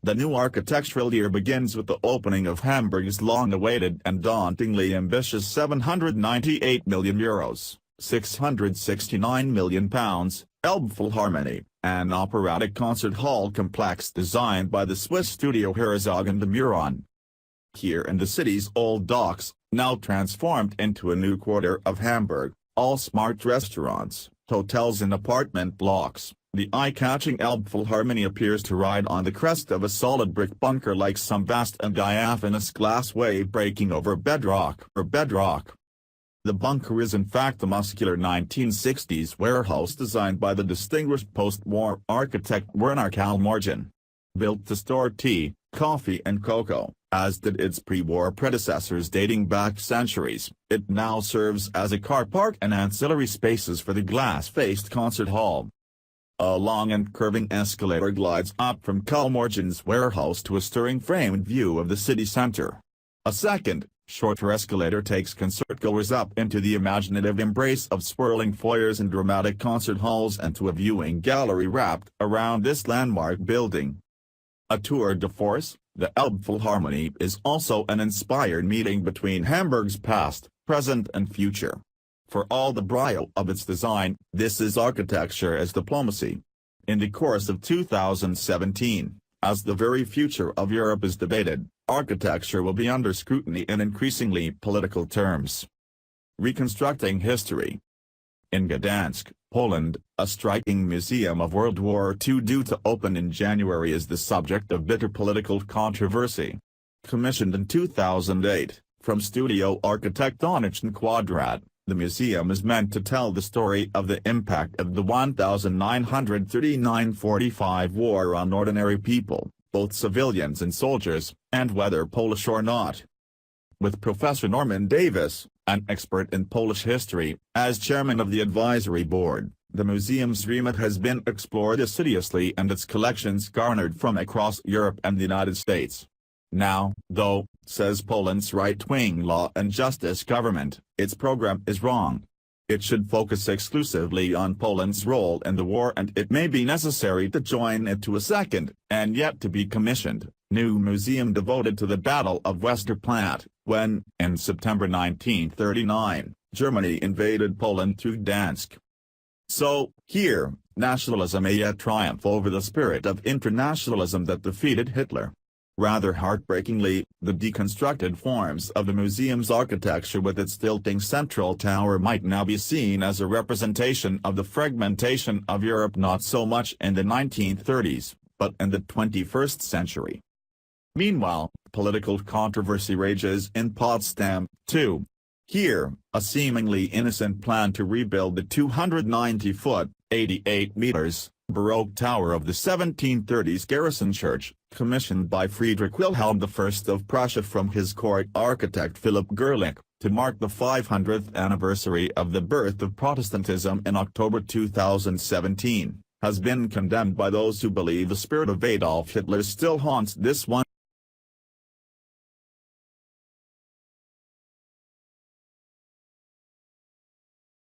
The new architectural year begins with the opening of Hamburg's long-awaited and dauntingly ambitious €798 million, £669 million, Elbphilharmonie, an operatic concert hall complex designed by the Swiss studio Herzog & de Meuron. Here in the city's old docks, now transformed into a new quarter of Hamburg, all smart restaurants, hotels and apartment blocks, the eye-catching Elbphilharmonie appears to ride on the crest of a solid brick bunker like some vast and diaphanous glass wave breaking over bedrock. The bunker is in fact the muscular 1960s warehouse designed by the distinguished post-war architect Werner Kallmorgen. Built to store tea, coffee and cocoa, as did its pre-war predecessors dating back centuries, it now serves as a car park and ancillary spaces for the glass-faced concert hall. A long and curving escalator glides up from Kallmorgen's warehouse to a stirring framed view of the city center. A second, shorter escalator takes concertgoers up into the imaginative embrace of swirling foyers and dramatic concert halls and to a viewing gallery wrapped around this landmark building. A tour de force, the Elbphilharmonie is also an inspired meeting between Hamburg's past, present and future. For all the brio of its design, this is architecture as diplomacy. In the course of 2017, as the very future of Europe is debated, architecture will be under scrutiny in increasingly political terms. Reconstructing history. In Gdansk, Poland, a striking museum of World War II due to open in January is the subject of bitter political controversy. Commissioned in 2008, from studio architect Onyszyn Kwadrat, the museum is meant to tell the story of the impact of the 1939–45 war on ordinary people, both civilians and soldiers, and whether Polish or not. With Professor Norman Davis, an expert in Polish history, as chairman of the advisory board, the museum's remit has been explored assiduously and its collections garnered from across Europe and the United States. Now, though, says Poland's right-wing law and justice government, its program is wrong. It should focus exclusively on Poland's role in the war, and it may be necessary to join it to a second, and yet to be commissioned, new museum devoted to the Battle of Westerplatte, when, in September 1939, Germany invaded Poland through Gdansk. So, here, nationalism may yet triumph over the spirit of internationalism that defeated Hitler. Rather heartbreakingly, the deconstructed forms of the museum's architecture with its tilting central tower might now be seen as a representation of the fragmentation of Europe not so much in the 1930s, but in the 21st century. Meanwhile, political controversy rages in Potsdam, too. Here, a seemingly innocent plan to rebuild the 290-foot, 88 meters, Baroque tower of the 1730s garrison church, commissioned by Friedrich Wilhelm I of Prussia from his court architect Philipp Gerlich, to mark the 500th anniversary of the birth of Protestantism in October 2017, has been condemned by those who believe the spirit of Adolf Hitler still haunts this one.